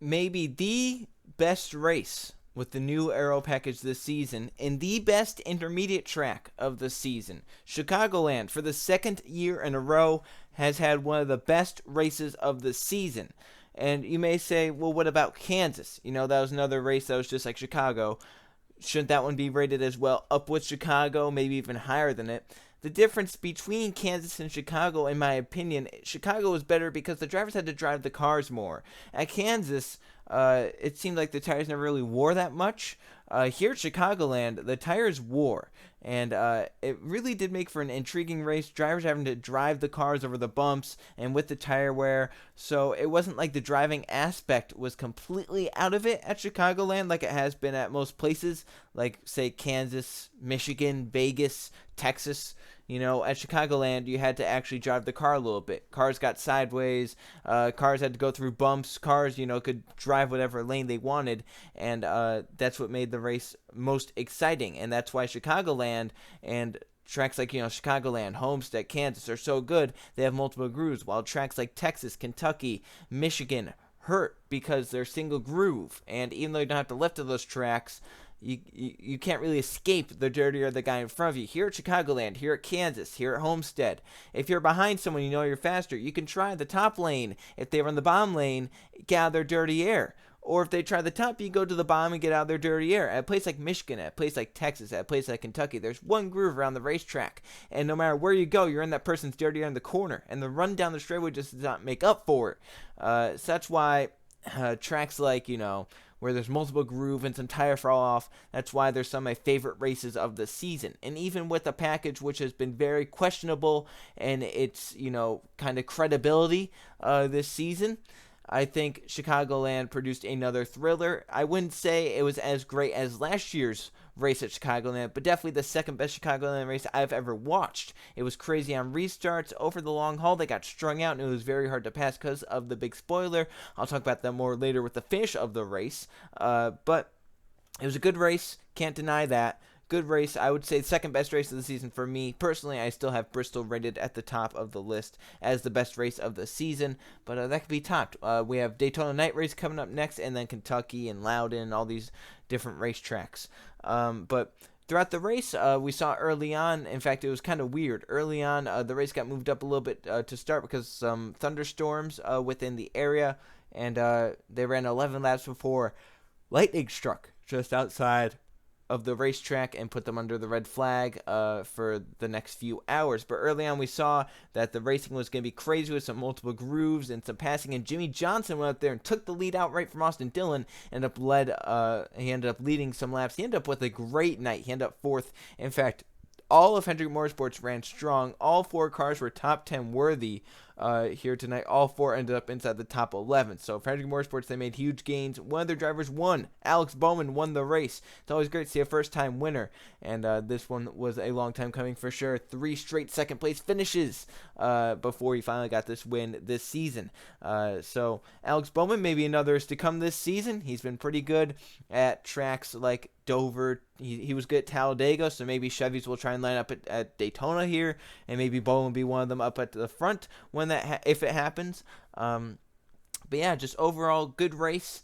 maybe the best race with the new aero package this season and the best intermediate track of the season. Chicagoland, for the second year in a row, has had one of the best races of the season. And you may say, well, what about Kansas? That was another race that was just like Chicago. Shouldn't that one be rated as well, up with Chicago, maybe even higher than it? The difference between Kansas and Chicago, in my opinion, Chicago was better because the drivers had to drive the cars more. At Kansas, it seemed like the tires never really wore that much. Here at Chicagoland, the tires wore, and it really did make for an intriguing race. Drivers having to drive the cars over the bumps and with the tire wear, so it wasn't like the driving aspect was completely out of it at Chicagoland like it has been at most places, like, say, Kansas, Michigan, Vegas, Texas. At Chicagoland, you had to actually drive the car a little bit. Cars got sideways. Cars had to go through bumps. Cars, could drive whatever lane they wanted, and that's what made the race most exciting. And that's why Chicagoland and tracks like, Chicagoland, Homestead, Kansas are so good. They have multiple grooves, while tracks like Texas, Kentucky, Michigan hurt because they're single groove. And even though you don't have to lift to those tracks, you can't really escape the dirtier the guy in front of you. Here at Chicagoland, here at Kansas, here at Homestead, if you're behind someone, you're faster, you can try the top lane. If they run the bottom lane, get out of their dirty air. Or if they try the top, you go to the bottom and get out of their dirty air. At a place like Michigan, at a place like Texas, at a place like Kentucky, there's one groove around the racetrack. And no matter where you go, you're in that person's dirty air in the corner. And the run down the straightaway just does not make up for it. So that's why tracks like, where there's multiple groove and some tire fall off, that's why there's some of my favorite races of the season. And even with a package which has been very questionable and its, kind of credibility this season, I think Chicagoland produced another thriller. I wouldn't say it was as great as last year's race at Chicagoland, but definitely the second best Chicagoland race I've ever watched. It was crazy on restarts. Over the long haul, they got strung out, and it was very hard to pass because of the big spoiler. I'll talk about that more later with the finish of the race. But it was a good race. Can't deny that. Good race. I would say the second best race of the season for me. Personally, I still have Bristol rated at the top of the list as the best race of the season, but that could be topped. We have Daytona Night Race coming up next, and then Kentucky and Loudon, all these different racetracks. But throughout the race, we saw early on, in fact, it was kind of weird. Early on, the race got moved up a little bit to start because some thunderstorms within the area, and they ran 11 laps before lightning struck just outside of the racetrack and put them under the red flag for the next few hours. But early on, we saw that the racing was going to be crazy with some multiple grooves and some passing. And Jimmy Johnson went up there and took the lead outright from Austin Dillon. He ended up leading some laps. He ended up with a great night. He ended up fourth. In fact, all of Hendrick Motorsports ran strong. All four cars were top 10 worthy here tonight. All four ended up inside the top 11. So for Hendrick Motorsports, they made huge gains. One of their drivers won. Alex Bowman won the race. It's always great to see a first-time winner, and this one was a long time coming for sure. 3 straight second-place finishes before he finally got this win this season. So Alex Bowman, maybe another is to come this season. He's been pretty good at tracks like Dover. He was good at Talladega, so maybe Chevys will try and line up at Daytona here, and maybe Bowman will be one of them up at the front when if it happens. But yeah, just overall good race.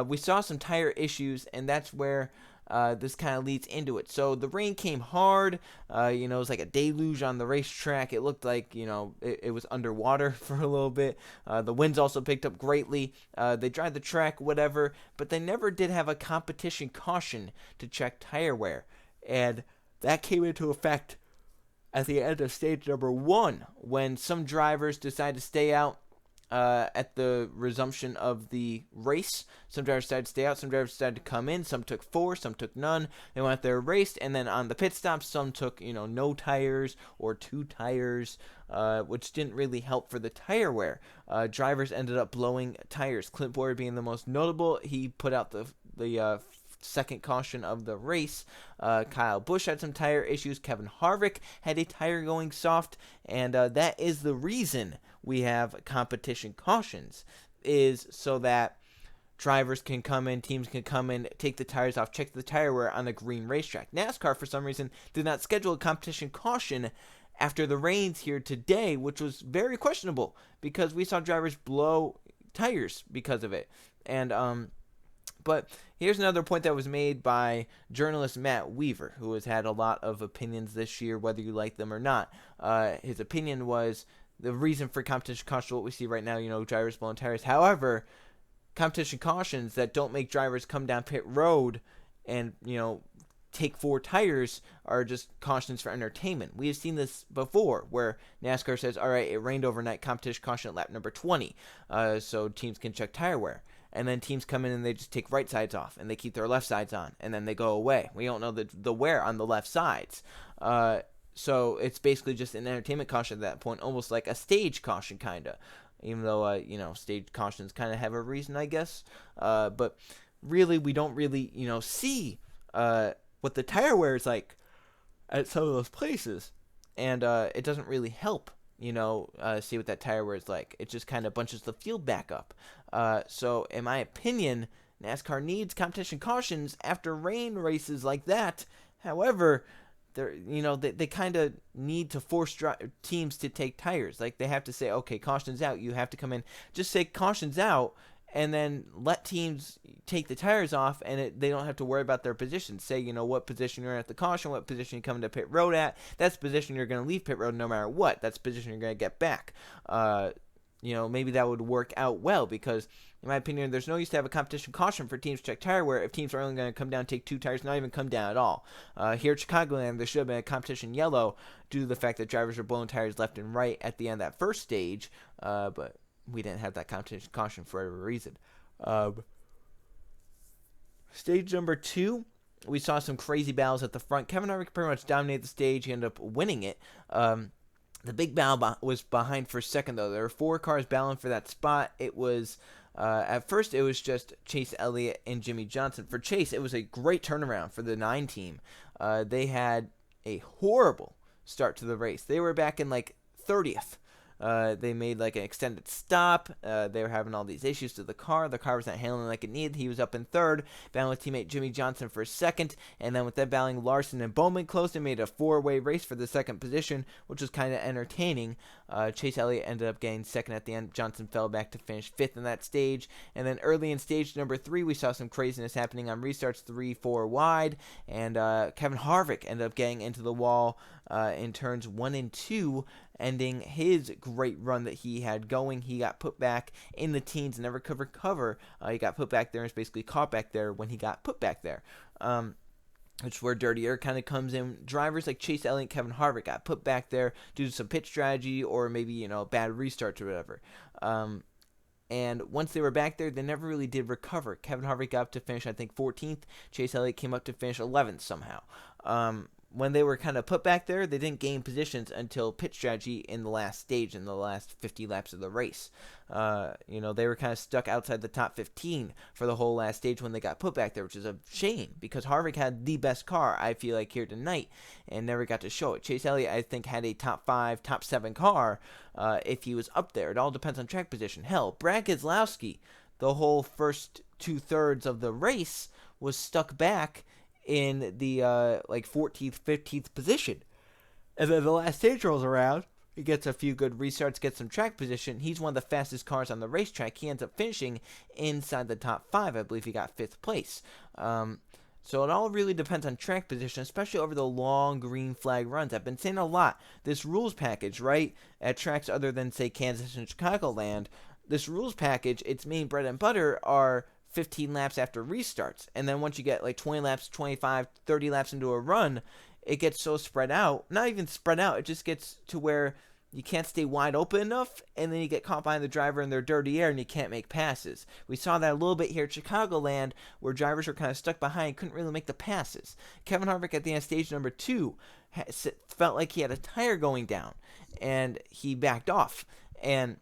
We saw some tire issues, and that's where this kind of leads into it. So the rain came hard. It was like a deluge on the racetrack. It looked like, it was underwater for a little bit. The winds also picked up greatly. They dried the track, whatever, but they never did have a competition caution to check tire wear. And that came into effect at the end of stage number 1 when some drivers decided to stay out at the resumption of the race. Some drivers decided to stay out, some drivers decided to come in, some took 4, some took none. They went out there, raced, and then on the pit stops, some took, no tires or 2 tires, which didn't really help for the tire wear. Drivers ended up blowing tires. Clint Bowyer being the most notable. He put out the second caution of the race. Kyle Busch had some tire issues. Kevin Harvick had a tire going soft, and that is the reason we have competition cautions, is so that drivers can come in, teams can come in, take the tires off, check the tire wear on a green racetrack. NASCAR, for some reason, did not schedule a competition caution after the rains here today, which was very questionable because we saw drivers blow tires because of it. And but here's another point that was made by journalist Matt Weaver, who has had a lot of opinions this year, whether you like them or not. His opinion was the reason for competition caution, what we see right now, drivers blowing tires. However, competition cautions that don't make drivers come down pit road and, take 4 tires are just cautions for entertainment. We have seen this before where NASCAR says, all right, it rained overnight, competition caution at lap number 20, so teams can check tire wear. And then teams come in and they just take right sides off and they keep their left sides on and then they go away. We don't know the wear on the left sides. So it's basically just an entertainment caution at that point, almost like a stage caution kind of. Even though, stage cautions kind of have a reason, I guess. But really, we don't really, see what the tire wear is like at some of those places. And it doesn't really help, see what that tire wear is like. It just kind of bunches the field back up. So in my opinion, NASCAR needs competition cautions after rain races like that. However, they kind of need to force teams to take tires. Like, they have to say, okay, caution's out. You have to come in. Just say caution's out, and then let teams take the tires off, and they don't have to worry about their position. Say, what position you're in at the caution, what position you come into pit road at. That's the position you're going to leave pit road no matter what. That's the position you're going to get back. Maybe that would work out well because, in my opinion, there's no use to have a competition caution for teams to check tire wear if teams are only going to come down, take 2 tires, not even come down at all. Here at Chicagoland, there should have been a competition yellow due to the fact that drivers were blowing tires left and right at the end of that first stage, but we didn't have that competition caution for whatever reason. Stage number 2, we saw some crazy battles at the front. Kevin Harvick pretty much dominated the stage. He ended up winning it. The big battle was behind for second, though. There were 4 cars battling for that spot. It was, at first, it was just Chase Elliott and Jimmie Johnson. For Chase, it was a great turnaround for the 9 team. They had a horrible start to the race. They were back in, 30th. They made an extended stop. They were having all these issues to the car. The car was not handling like it needed. He was up in 3rd, battling with teammate Jimmie Johnson for 2nd, and then with them battling, Larson and Bowman closed and made a 4-way race for the 2nd position, which was kind of entertaining. Chase Elliott ended up getting 2nd at the end. Johnson fell back to finish 5th in that stage, and then early in stage number 3, we saw some craziness happening on restarts 3-4 wide, and Kevin Harvick ended up getting into the wall in turns 1 and 2, ending his great run that he had going. He got put back in the teens, never could recover. He got put back there and was basically caught back there when he got put back there. Which is where dirty air kind of comes in. Drivers like Chase Elliott and Kevin Harvick got put back there due to some pit strategy or maybe, bad restarts or whatever. And once they were back there, they never really did recover. Kevin Harvick got up to finish, I think, 14th. Chase Elliott came up to finish 11th somehow. When they were kind of put back there, they didn't gain positions until pit strategy in the last stage, in the last 50 laps of the race. They were kind of stuck outside the top 15 for the whole last stage when they got put back there, which is a shame because Harvick had the best car, I feel like, here tonight and never got to show it. Chase Elliott, I think, had a top 5, top 7 car if he was up there. It all depends on track position. Hell, Brad Keselowski, the whole first 2/3 of the race, was stuck back in the 14th, 15th position. And then the last stage rolls around. He gets a few good restarts, gets some track position. He's one of the fastest cars on the racetrack. He ends up finishing inside the top 5. I believe he got 5th place. So it all really depends on track position, especially over the long green flag runs. I've been saying a lot. This rules package, right, at tracks other than, say, Kansas and Chicagoland, this rules package, its main bread and butter are 15 laps after restarts. And then once you get 20 laps, 25, 30 laps into a run, it gets so spread out. Not even spread out. It just gets to where you can't stay wide open enough, and then you get caught behind the driver in their dirty air, and you can't make passes. We saw that a little bit here at Chicagoland, where drivers were kind of stuck behind, couldn't really make the passes. Kevin Harvick at the end of stage number 2 felt like he had a tire going down, and he backed off. And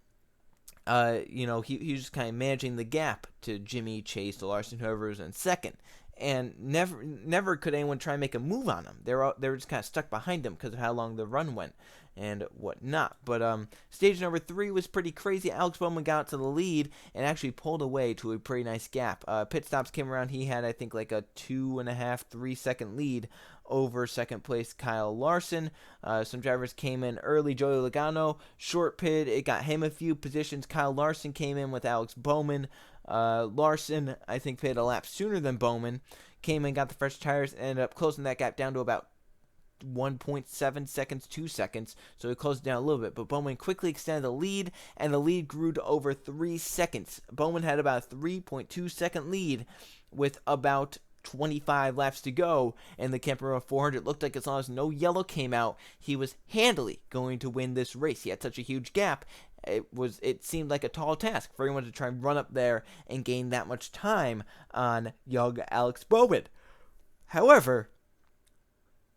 he was just kind of managing the gap to Jimmy, Chase, to Larson, whoever was in second. And never could anyone try and make a move on him. They were just kind of stuck behind him because of how long the run went and whatnot. But stage number 3 was pretty crazy. Alex Bowman got to the lead and actually pulled away to a pretty nice gap. Pit stops came around. He had, I think, a 2.5, 3 second lead over second place Kyle Larson. Some drivers came in early. Joey Logano, short pit. It got him a few positions. Kyle Larson came in with Alex Bowman. Larson, I think, paid a lap sooner than Bowman, came and got the fresh tires, and ended up closing that gap down to about 1.7 seconds, 2 seconds, so he closed it down a little bit, but Bowman quickly extended the lead, and the lead grew to over 3 seconds. Bowman had about a 3.2 second lead with about 25 laps to go, and the Campero 400 looked like as long as no yellow came out, he was handily going to win this race. He had such a huge gap. It seemed like a tall task for anyone to try and run up there and gain that much time on young Alex Bowman. However,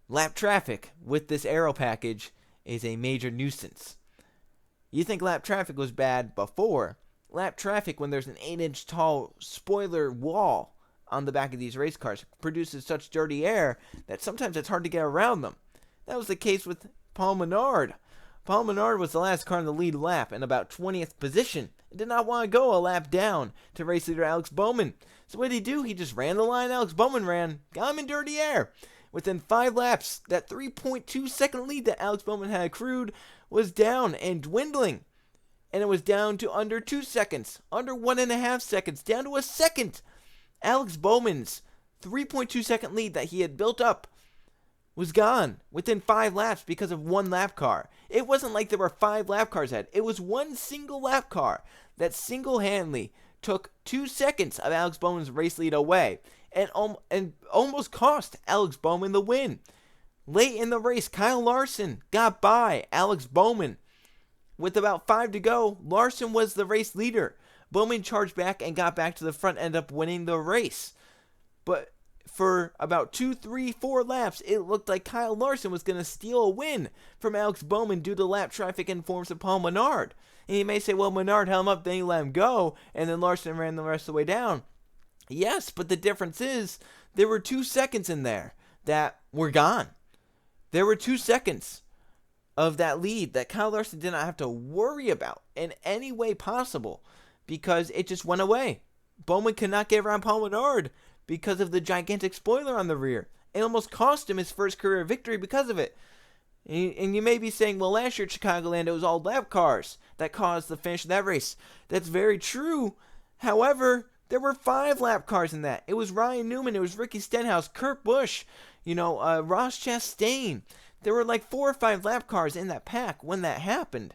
lap traffic with this aero package is a major nuisance. You think lap traffic was bad before. Lap traffic, when there's an 8-inch tall spoiler wall on the back of these race cars, produces such dirty air that sometimes it's hard to get around them. That was the case with Paul Menard. Paul Menard was the last car in the lead lap in about 20th position and did not want to go a lap down to race leader Alex Bowman. So what did he do? He just ran the line Alex Bowman ran, got him in dirty air. Within 5 laps, that 3.2 second lead that Alex Bowman had accrued was down and dwindling. And it was down to under 2 seconds, under 1.5 seconds, down to a second. Alex Bowman's 3.2 second lead that he had built up was gone within 5 laps because of one lap car. It wasn't like there were 5 lap cars ahead. It was one single lap car that single-handedly took 2 seconds of Alex Bowman's race lead away and almost cost Alex Bowman the win. Late in the race, Kyle Larson got by Alex Bowman. With about 5 to go, Larson was the race leader. Bowman charged back and got back to the front, ended up winning the race. But for about 2, 3, 4 laps, it looked like Kyle Larson was going to steal a win from Alex Bowman due to lap traffic and forms of Paul Menard. And you may say, well, Menard held him up, then he let him go, and then Larson ran the rest of the way down. Yes, but the difference is there were 2 seconds in there that were gone. There were 2 seconds of that lead that Kyle Larson did not have to worry about in any way possible because it just went away. Bowman could not get around Paul Menard because of the gigantic spoiler on the rear. It almost cost him his first career victory because of it. And you may be saying, well, last year at Chicagoland, it was all lap cars that caused the finish of that race. That's very true. However, there were 5 lap cars in that. It was Ryan Newman, it was Ricky Stenhouse, Kurt Busch, Ross Chastain. There were like 4 or 5 lap cars in that pack when that happened.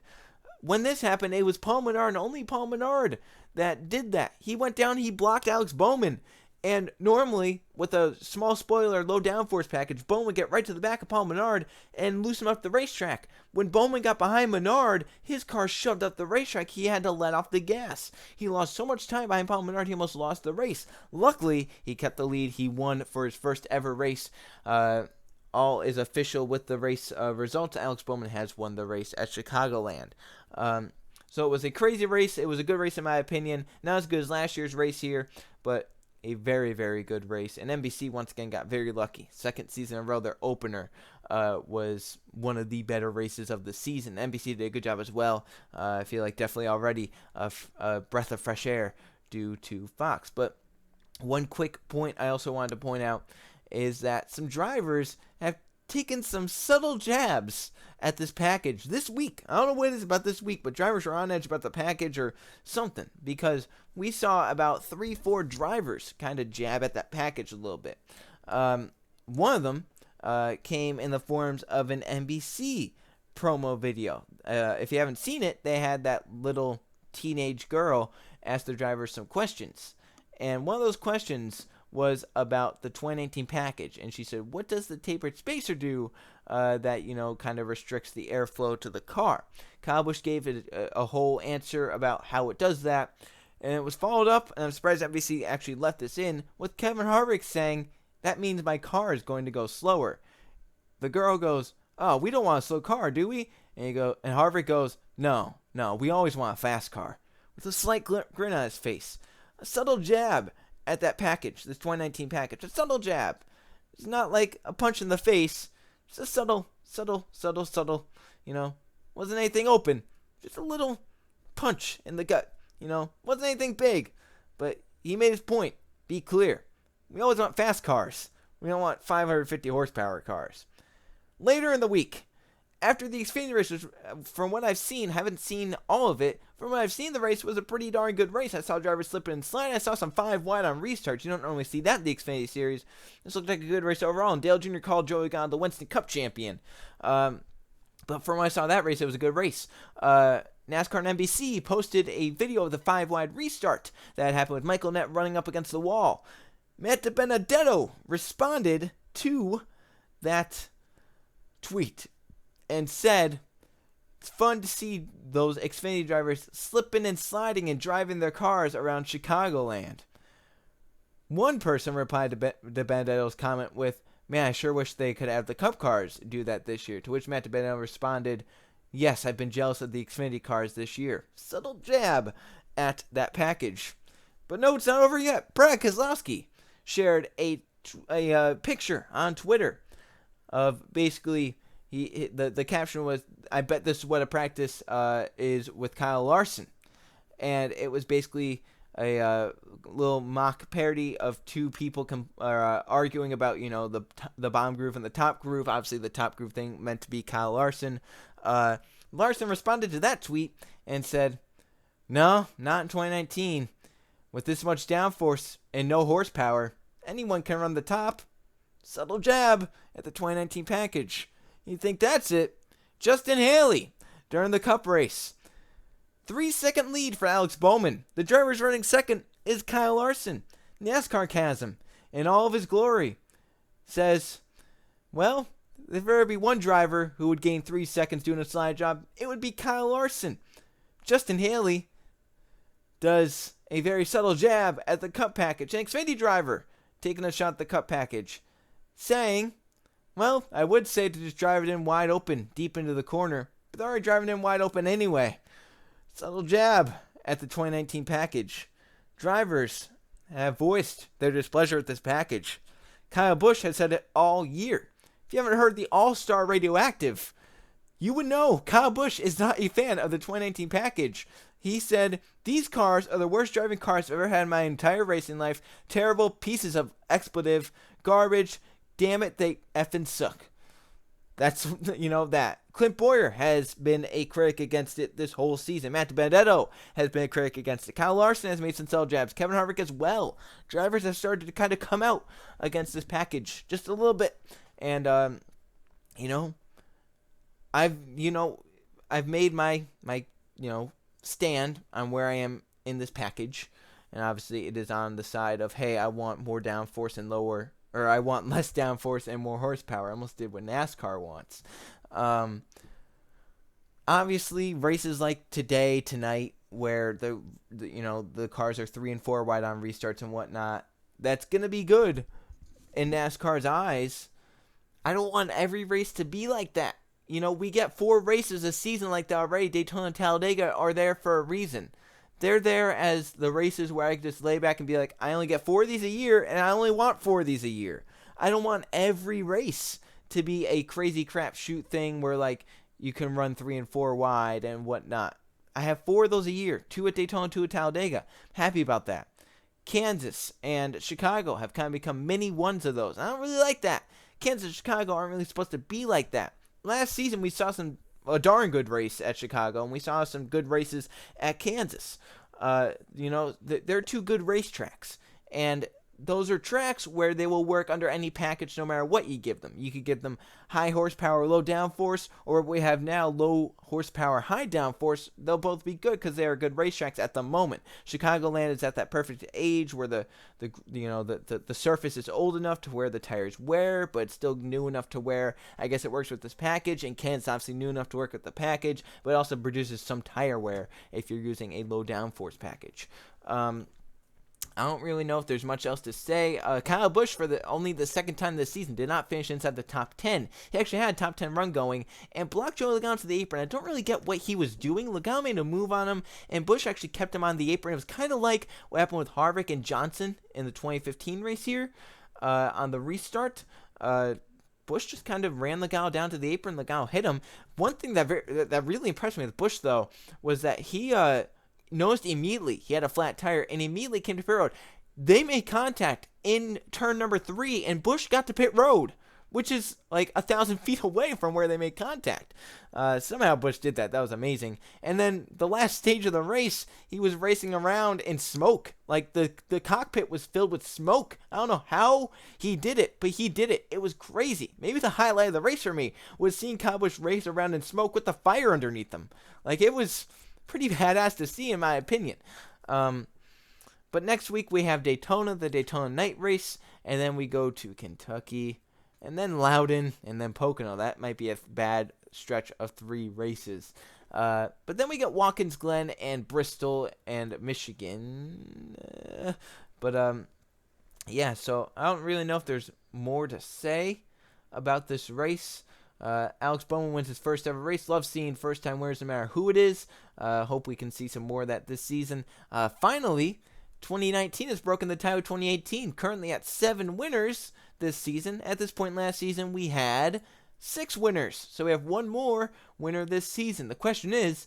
When this happened, it was Paul Menard, and only Paul Menard, that did that. He went down, he blocked Alex Bowman. And normally, with a small spoiler, low downforce package, Bowman would get right to the back of Paul Menard and loosen up the racetrack. When Bowman got behind Menard, his car shoved up the racetrack. He had to let off the gas. He lost so much time behind Paul Menard, he almost lost the race. Luckily, he kept the lead. He won for his first ever race. All is official with the race results. Alex Bowman has won the race at Chicagoland. So it was a crazy race. It was a good race in my opinion. Not as good as last year's race here, but a very, very good race. And NBC once again got very lucky. Second season in a row, their opener was one of the better races of the season. NBC did a good job as well. I feel like definitely already a breath of fresh air due to Fox. But one quick point I also wanted to point out is that some drivers have taken some subtle jabs at this package this week. I don't know what it is about this week, but drivers are on edge about the package or something, because we saw about 3-4 drivers kind of jab at that package a little bit. One of them came in the forms of an NBC promo video. If you haven't seen it, they had that little teenage girl ask the drivers some questions. And one of those questions was about the 2019 package, and she said, what does the tapered spacer do that, kind of restricts the airflow to the car? Kyle Busch gave it a whole answer about how it does that, and it was followed up, and I'm surprised NBC actually left this in, with Kevin Harvick saying, that means my car is going to go slower. The girl goes, oh, we don't want a slow car, do we? And Harvick goes, no, we always want a fast car, with a slight grin on his face. A subtle jab at that package, this 2019 package. A subtle jab. It's not like a punch in the face. Just a subtle. Wasn't anything open. Just a little punch in the gut. Wasn't anything big. But he made his point. Be clear. We always want fast cars. We don't want 550 horsepower cars. Later in the week, after the Xfinity race, which, from what I've seen, haven't seen all of it. From what I've seen, the race was a pretty darn good race. I saw drivers slipping and sliding. I saw some 5 wide on restarts. You don't normally see that in the Xfinity Series. This looked like a good race overall, and Dale Jr. called Joey Logano the Winston Cup champion. But from when I saw that race, it was a good race. NASCAR and NBC posted a video of the 5 wide restart that happened with Michael Nett running up against the wall. Matt DiBenedetto responded to that tweet and said, it's fun to see those Xfinity drivers slipping and sliding and driving their cars around Chicagoland. One person replied to DiBenedetto's comment with, man, I sure wish they could have the Cup cars do that this year. To which Matt DiBenedetto responded, yes, I've been jealous of the Xfinity cars this year. Subtle jab at that package. But no, it's not over yet. Brad Keselowski shared a picture on Twitter of basically, the caption was, I bet this is what a practice is with Kyle Larson. And it was basically a little mock parody of two people arguing about, the bottom groove and the top groove. Obviously, the top groove thing meant to be Kyle Larson. Larson responded to that tweet and said, no, not in 2019. With this much downforce and no horsepower, anyone can run the top. Subtle jab at the 2019 package. You think that's it? Justin Haley during the Cup race. 3-second lead for Alex Bowman. The driver's running second is Kyle Larson. NASCAR Chasm, in all of his glory, says, well, if there would be one driver who would gain 3 seconds doing a slide job, it would be Kyle Larson. Justin Haley does a very subtle jab at the Cup package. An Xfinity driver taking a shot at the Cup package, saying, well, I would say to just drive it in wide open, deep into the corner, but they're already driving in wide open anyway. Subtle jab at the 2019 package. Drivers have voiced their displeasure with this package. Kyle Busch has said it all year. If you haven't heard the All-Star Radioactive, you would know Kyle Busch is not a fan of the 2019 package. He said, these cars are the worst driving cars I've ever had in my entire racing life. Terrible pieces of expletive, garbage. Damn it, they effing suck. That's, that. Clint Boyer has been a critic against it this whole season. Matt DiBenedetto has been a critic against it. Kyle Larson has made some subtle jabs. Kevin Harvick as well. Drivers have started to kind of come out against this package just a little bit. And, I've made my stand on where I am in this package. And obviously it is on the side of, hey, I want more downforce and I want less downforce and more horsepower. I almost did what NASCAR wants. Obviously, races like tonight, where the cars are 3 and 4 wide on restarts and whatnot, that's gonna be good in NASCAR's eyes. I don't want every race to be like that. We get 4 races a season like that already. Daytona and Talladega are there for a reason. They're there as the races where I can just lay back and be like, I only get 4 of these a year, and I only want 4 of these a year. I don't want every race to be a crazy crapshoot thing where, you can run 3 and 4 wide and whatnot. I have 4 of those a year, 2 at Daytona, 2 at Talladega. Happy about that. Kansas and Chicago have kind of become mini ones of those. I don't really like that. Kansas and Chicago aren't really supposed to be like that. Last season, we saw a darn good race at Chicago, and we saw some good races at Kansas. They're 2 good racetracks, and those are tracks where they will work under any package no matter what you give them. You could give them high horsepower, low downforce, or what we have now, low horsepower, high downforce. They'll both be good because they are good racetracks at the moment. Chicagoland is at that perfect age where the surface is old enough to where the tires wear, but it's still new enough to where I guess it works with this package. And Kansas obviously new enough to work with the package, but it also produces some tire wear if you're using a low downforce package. I don't really know if there's much else to say. Kyle Busch, for only the second time this season, did not finish inside the top 10. He actually had a top 10 run going and blocked Joey Logano to the apron. I don't really get what he was doing. Logano made a move on him, and Busch actually kept him on the apron. It was kind of like what happened with Harvick and Johnson in the 2015 race here on the restart. Busch just kind of ran Logano down to the apron. Logano hit him. One thing that really impressed me with Busch, though, was that he noticed immediately he had a flat tire and immediately came to pit road. They made contact in turn number 3, and Busch got to pit road which is like 1,000 feet away from where they made contact. Somehow Busch did that. That was amazing. And then the last stage of the race, he was racing around in smoke. Like the cockpit was filled with smoke. I don't know how he did it, but he did it. It was crazy. Maybe the highlight of the race for me was seeing Kyle Busch race around in smoke with the fire underneath him. Like, it was pretty badass to see, in my opinion. But next week we have Daytona, the Daytona night race, and then we go to Kentucky, and then Loudon, and then Pocono. That might be a bad stretch of 3 races. But then we get Watkins Glen and Bristol and Michigan. Yeah, so I don't really know if there's more to say about this race. Alex Bowman wins his first ever race. Love seeing first time winners no matter who it is. Hope we can see some more of that this season. Finally, 2019 has broken the tie of 2018. Currently at 7 winners this season. At this point last season, we had 6 winners. So we have one more winner this season. The question is,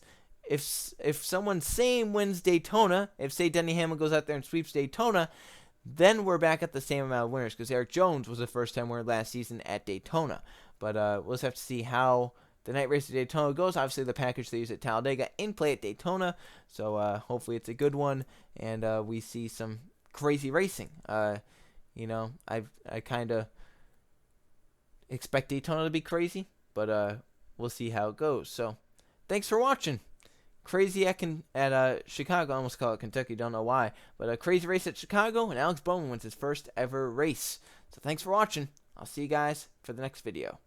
if someone same wins Daytona, if say Denny Hamlin goes out there and sweeps Daytona, then we're back at the same amount of winners, because Eric Jones was the first time winner last season at Daytona. But we'll just have to see how the night race at Daytona goes. Obviously, the package they use at Talladega in play at Daytona. So hopefully it's a good one, and we see some crazy racing. I kind of expect Daytona to be crazy, but we'll see how it goes. So thanks for watching. Crazy at Chicago. I almost call it Kentucky. Don't know why. But a crazy race at Chicago, and Alex Bowman wins his first ever race. So thanks for watching. I'll see you guys for the next video.